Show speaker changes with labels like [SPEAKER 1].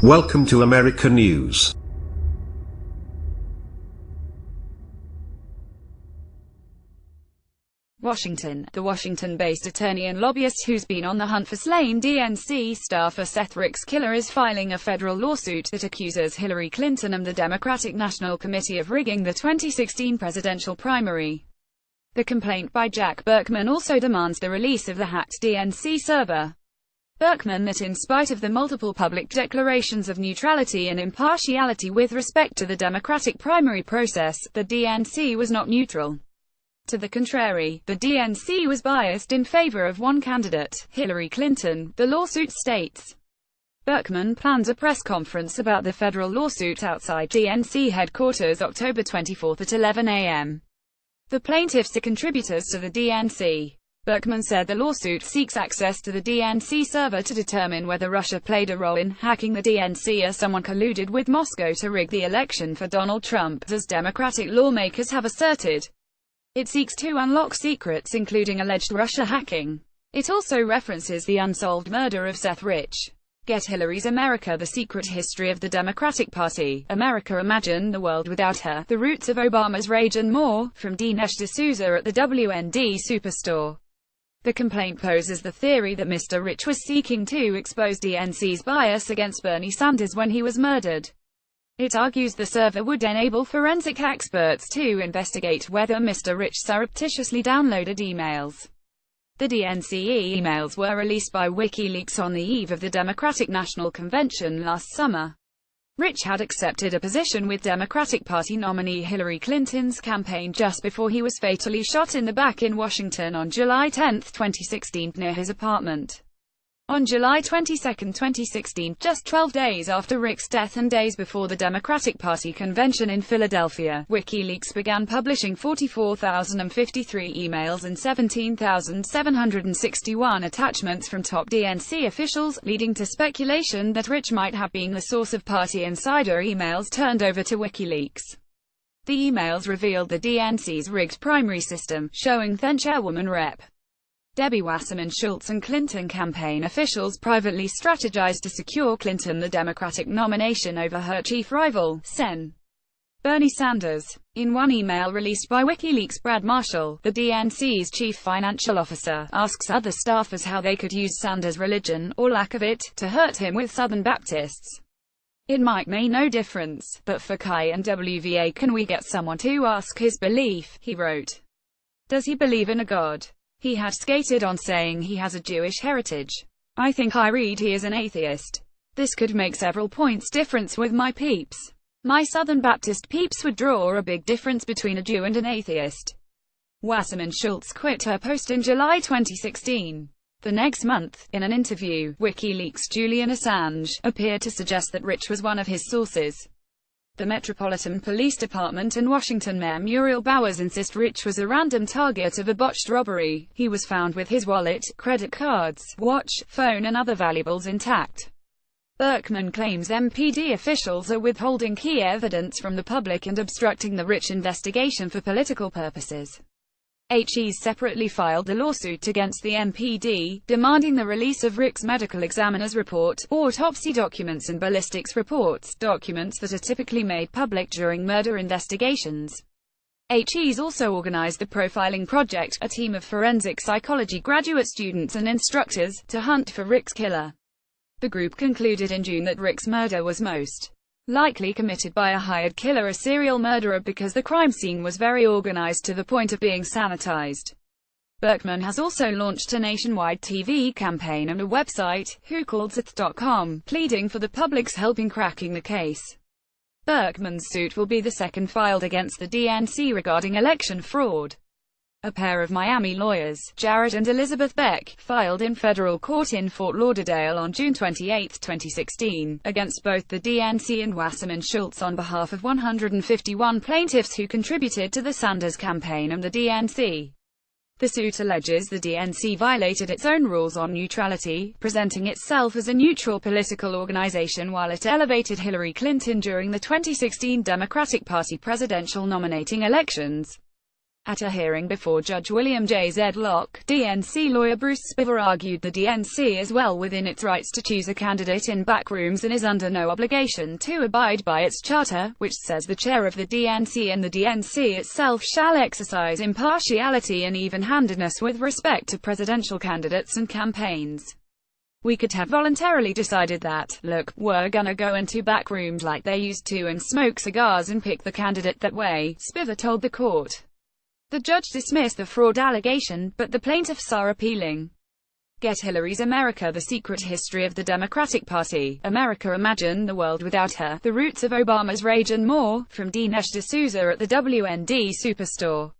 [SPEAKER 1] Welcome to America News.
[SPEAKER 2] Washington. The Washington-based attorney and lobbyist who's been on the hunt for slain DNC staffer Seth Rich's killer is filing a federal lawsuit that accuses Hillary Clinton and the Democratic National Committee of rigging the 2016 presidential primary. The complaint by Jack Berkman also demands the release of the hacked DNC server. Berkman that in spite of the multiple public declarations of neutrality and impartiality with respect to the Democratic primary process, the DNC was not neutral. To the contrary, the DNC was biased in favor of one candidate, Hillary Clinton, the lawsuit states. Berkman plans a press conference about the federal lawsuit outside DNC headquarters October 24 at 11 a.m. The plaintiffs are contributors to the DNC. Berkman said the lawsuit seeks access to the DNC server to determine whether Russia played a role in hacking the DNC or someone colluded with Moscow to rig the election for Donald Trump, as Democratic lawmakers have asserted. It seeks to unlock secrets including alleged Russia hacking. It also references the unsolved murder of Seth Rich. Get Hillary's America: The Secret History of the Democratic Party, America Imagine the World Without Her, The Roots of Obama's Rage and more, from Dinesh D'Souza at the WND Superstore. The complaint poses the theory that Mr. Rich was seeking to expose DNC's bias against Bernie Sanders when he was murdered. It argues the server would enable forensic experts to investigate whether Mr. Rich surreptitiously downloaded emails. The DNC emails were released by WikiLeaks on the eve of the Democratic National Convention last summer. Rich had accepted a position with Democratic Party nominee Hillary Clinton's campaign just before he was fatally shot in the back in Washington on July 10, 2016, near his apartment. On July 22, 2016, just 12 days after Rick's death and days before the Democratic Party convention in Philadelphia, WikiLeaks began publishing 44,053 emails and 17,761 attachments from top DNC officials, leading to speculation that Rich might have been the source of party insider emails turned over to WikiLeaks. The emails revealed the DNC's rigged primary system, showing then-chairwoman Rep. Debbie Wasserman Schultz and Clinton campaign officials privately strategized to secure Clinton the Democratic nomination over her chief rival, Sen. Bernie Sanders. In one email released by WikiLeaks, Brad Marshall, the DNC's chief financial officer, asks other staffers how they could use Sanders' religion, or lack of it, to hurt him with Southern Baptists. It might make no difference, but for Kai and WVA, can we get someone to ask his belief, he wrote. Does he believe in a God? He had skated on saying he has a Jewish heritage. I think I read he is an atheist. This could make several points difference with my peeps. My Southern Baptist peeps would draw a big difference between a Jew and an atheist. Wasserman Schultz quit her post in July 2016. The next month, in an interview, WikiLeaks' Julian Assange appeared to suggest that Rich was one of his sources. The Metropolitan Police Department and Washington Mayor Muriel Bowers insist Rich was a random target of a botched robbery. He was found with his wallet, credit cards, watch, phone and other valuables intact. Berkman claims MPD officials are withholding key evidence from the public and obstructing the Rich investigation for political purposes. HE's separately filed a lawsuit against the MPD, demanding the release of Rick's medical examiner's report, autopsy documents and ballistics reports, documents that are typically made public during murder investigations. HE's also organized the Profiling Project, a team of forensic psychology graduate students and instructors, to hunt for Rick's killer. The group concluded in June that Rick's murder was most likely committed by a hired killer, a serial murderer, because the crime scene was very organized to the point of being sanitized. Berkman has also launched a nationwide TV campaign and a website, whocalledseth.com, pleading for the public's help in cracking the case. Berkman's suit will be the second filed against the DNC regarding election fraud. A pair of Miami lawyers, Jared and Elizabeth Beck, filed in federal court in Fort Lauderdale on June 28, 2016, against both the DNC and Wasserman Schultz on behalf of 151 plaintiffs who contributed to the Sanders campaign and the DNC. The suit alleges the DNC violated its own rules on neutrality, presenting itself as a neutral political organization while it elevated Hillary Clinton during the 2016 Democratic Party presidential nominating elections. At a hearing before Judge William J. Zedlock, DNC lawyer Bruce Spiver argued the DNC is well within its rights to choose a candidate in backrooms and is under no obligation to abide by its charter, which says the chair of the DNC and the DNC itself shall exercise impartiality and even-handedness with respect to presidential candidates and campaigns. We could have voluntarily decided that, look, we're gonna go into backrooms like they used to and smoke cigars and pick the candidate that way, Spiver told the court. The judge dismissed the fraud allegation, but the plaintiffs are appealing. Get Hillary's America: The Secret History of the Democratic Party, America Imagine the World Without Her, The Roots of Obama's Rage and more, from Dinesh D'Souza at the WND Superstore.